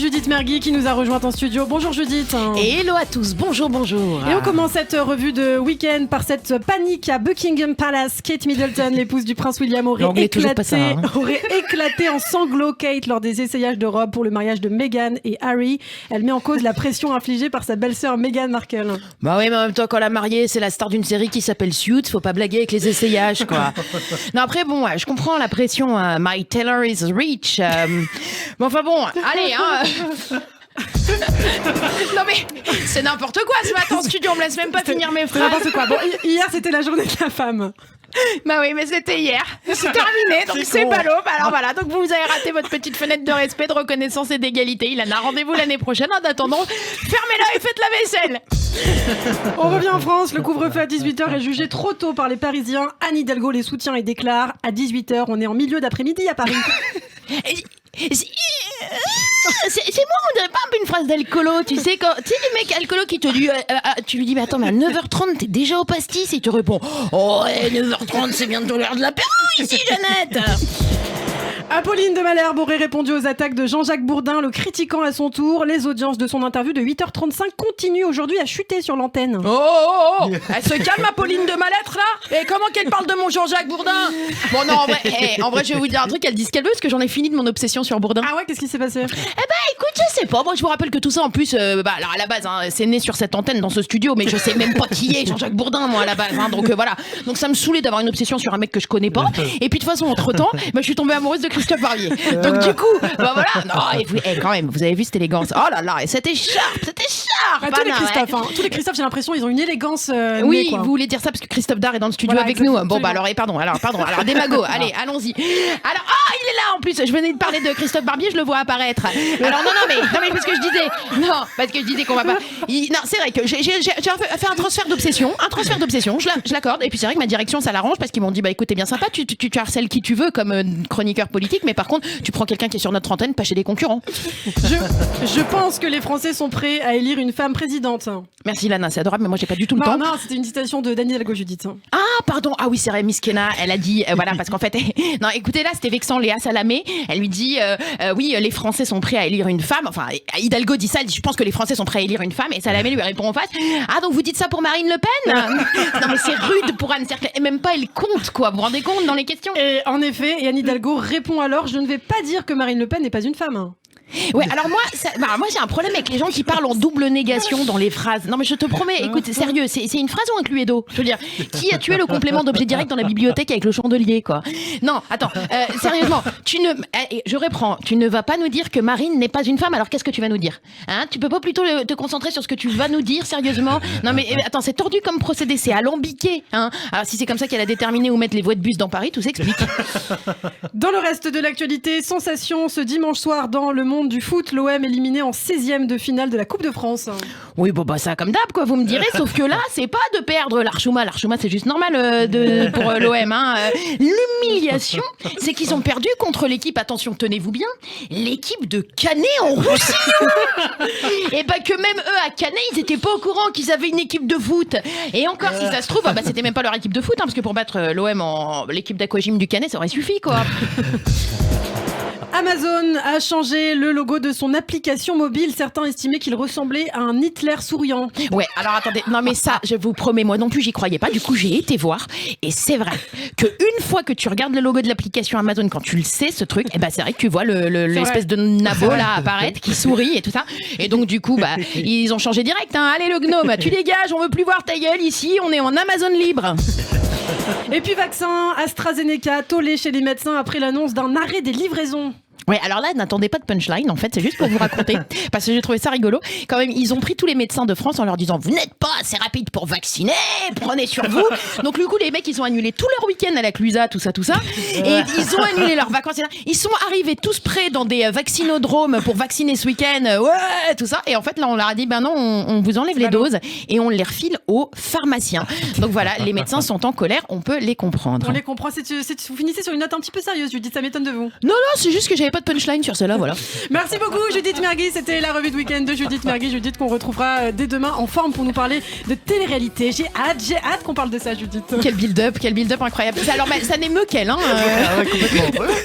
Judith Mergui qui nous a rejointe en studio. Bonjour Judith. Et hello à tous, bonjour. Et on commence cette revue de week-end par cette panique à Buckingham Palace. Kate Middleton, l'épouse du prince William, aurait éclaté en sanglots. Kate lors des essayages de robes pour le mariage de Meghan et Harry. Elle met en cause la pression infligée par sa belle-sœur Meghan Markle. Bah oui, mais en même temps, quand la mariée, c'est la star d'une série qui s'appelle Suits, faut pas blaguer avec les essayages, quoi. Non, après, bon, je comprends la pression. My tailor is rich. Mais enfin bon, allez, hein. Non mais c'est n'importe quoi ce matin en studio, on me laisse même pas finir mes phrases. N'importe quoi. Bon, hier c'était la journée de la femme. Bah oui, mais c'était hier. C'est terminé, donc c'est ballot. Bah alors voilà, donc vous avez raté votre petite fenêtre de respect, de reconnaissance et d'égalité. Il en a rendez-vous l'année prochaine. En attendant, fermez-la et faites la vaisselle. On revient en France. Le couvre-feu à 18h est jugé trop tôt par les Parisiens. Anne Hidalgo les soutient et déclare à 18h, on est en milieu d'après-midi à Paris. C'est moi, on dirait pas un peu une phrase d'alcoolo, tu sais, quand tu sais les mecs alcoolos qui te disent tu lui dis mais attends, mais à 9h30 t'es déjà au pastis et il te répond oh ouais, 9h30 c'est bientôt l'heure de l'apéro ici Jeannette. Apolline de Malherbe aurait répondu aux attaques de Jean-Jacques Bourdin, le critiquant à son tour. Les audiences de son interview de 8h35 continuent aujourd'hui à chuter sur l'antenne. Oh elle se calme Apolline de Malherbe là. Et comment qu'elle parle de mon Jean-Jacques Bourdin? Bon non, en vrai je vais vous dire un truc, elle dit ce qu'elle veut parce que j'en ai fini de mon obsession sur Bourdin. Ah ouais, qu'est-ce qui s'est passé? Eh ben écoute, je sais pas, moi je vous rappelle que tout ça en plus, alors à la base c'est né sur cette antenne dans ce studio, mais je sais même pas qui est Jean-Jacques Bourdin moi à la base, donc voilà. Donc ça me saoulait d'avoir une obsession sur un mec que je connais pas. Et puis de toute façon entre temps, je suis tombée amoureuse de Christophe Barbier. Donc du coup, bah voilà. Non, et vous, quand même, vous avez vu cette élégance. Oh là là, et c'était sharp. Tous les Christophe, tous les Christophe, j'ai l'impression ils ont une élégance. Oui, vous voulez dire ça parce que Christophe Dard est dans le studio avec nous. Bon bah alors, pardon. Alors démago. Allez, allons-y. Alors, il est là en plus. Je venais de parler de Christophe Barbier, je le vois apparaître. Alors non mais parce que je disais qu'on va pas. Non, c'est vrai que j'ai fait un transfert d'obsession. Je l'accorde. Et puis c'est vrai que ma direction ça l'arrange parce qu'ils m'ont dit bah écoute, t'es bien sympa, tu harcèles qui tu veux comme chroniqueur politique, mais par contre tu prends quelqu'un qui est sur notre antenne, pas chez des concurrents. Je pense que les Français sont prêts à élire une femme présidente. Merci Lana, c'est adorable, mais moi j'ai pas du tout le temps. Non, c'était une citation de Dany Hidalgo, Judith. Ah pardon, ah oui c'est vrai, Miss Kenna, elle a dit voilà parce qu'en fait non écoutez là c'était vexant, Léa Salamé, elle lui dit oui les Français sont prêts à élire une femme, enfin Hidalgo dit ça, elle dit je pense que les Français sont prêts à élire une femme et Salamé lui répond en face ah donc vous dites ça pour Marine Le Pen. Non mais c'est rude pour Anne Cercle et même pas elle compte quoi, vous vous rendez compte dans les questions. Et en effet, et Anne Hidalgo répond alors je ne vais pas dire que Marine Le Pen n'est pas une femme. Ouais, alors moi j'ai un problème avec les gens qui parlent en double négation dans les phrases. Non mais je te promets, écoute, c'est sérieux, c'est une phrase ou un Cluedo? Je veux dire, qui a tué le complément d'objet direct dans la bibliothèque avec le chandelier, quoi? Non, attends, sérieusement, je reprends, tu ne vas pas nous dire que Marine n'est pas une femme, alors qu'est-ce que tu vas nous dire? Hein? Tu peux pas plutôt te concentrer sur ce que tu vas nous dire, sérieusement? Non mais attends, c'est tordu comme procédé, c'est alambiqué, hein? Alors si c'est comme ça qu'elle a déterminé où mettre les voies de bus dans Paris, tout s'explique. Dans le reste de l'actualité, sensation ce dimanche soir dans le monde du foot, l'OM éliminé en 16e de finale de la Coupe de France. Oui, bon bah ça comme d'hab quoi, vous me direz, sauf que là c'est pas de perdre l'Archouma c'est juste normal pour l'OM hein. L'humiliation, c'est qu'ils ont perdu contre l'équipe, attention tenez-vous bien, l'équipe de Canet en Russie. Et bah que même eux à Canet, ils étaient pas au courant qu'ils avaient une équipe de foot. Et encore si ça se trouve, c'était même pas leur équipe de foot hein, parce que pour battre l'OM en l'équipe d'aquagym du Canet, ça aurait suffi quoi. Amazon a changé le logo de son application mobile. Certains estimaient qu'il ressemblait à un Hitler souriant. Ouais, alors attendez, non mais ça, je vous promets, moi non plus j'y croyais pas. Du coup, j'ai été voir et c'est vrai que une fois que tu regardes le logo de l'application Amazon, quand tu le sais, ce truc, et c'est vrai que tu vois l'espèce de nabo là apparaître qui sourit et tout ça. Et donc du coup, ils ont changé direct. Hein. Allez le gnome, tu dégages, on veut plus voir ta gueule ici. On est en Amazon libre. Et puis vaccin, AstraZeneca, tollé chez les médecins après l'annonce d'un arrêt des livraisons. Ouais, alors là, n'attendez pas de punchline, en fait, c'est juste pour vous raconter, parce que j'ai trouvé ça rigolo. Quand même, ils ont pris tous les médecins de France en leur disant, vous n'êtes pas assez rapide pour vacciner, prenez sur vous. Donc, du coup, les mecs, ils ont annulé tous leurs week-ends à la Clusa, tout ça. Et ils ont annulé leurs vacances. Ils sont arrivés tous prêts dans des vaccinodromes pour vacciner ce week-end, ouais, tout ça. Et en fait, là, on leur a dit, non, on vous enlève les doses et on les refile aux pharmaciens. Donc voilà, les médecins sont en colère, on peut les comprendre. On les comprend. Vous finissez sur une note un petit peu sérieuse, Judith, ça m'étonne de vous. Non, c'est juste que j'avais pas de punchline sur cela, voilà. Merci beaucoup Judith Mergui, c'était la revue de week-end de Judith Mergui. Judith qu'on retrouvera dès demain en forme pour nous parler de télé-réalité. J'ai hâte qu'on parle de ça, Judith. Quel build-up incroyable. Alors ça n'émeut qu'elle, hein. Ouais, complètement.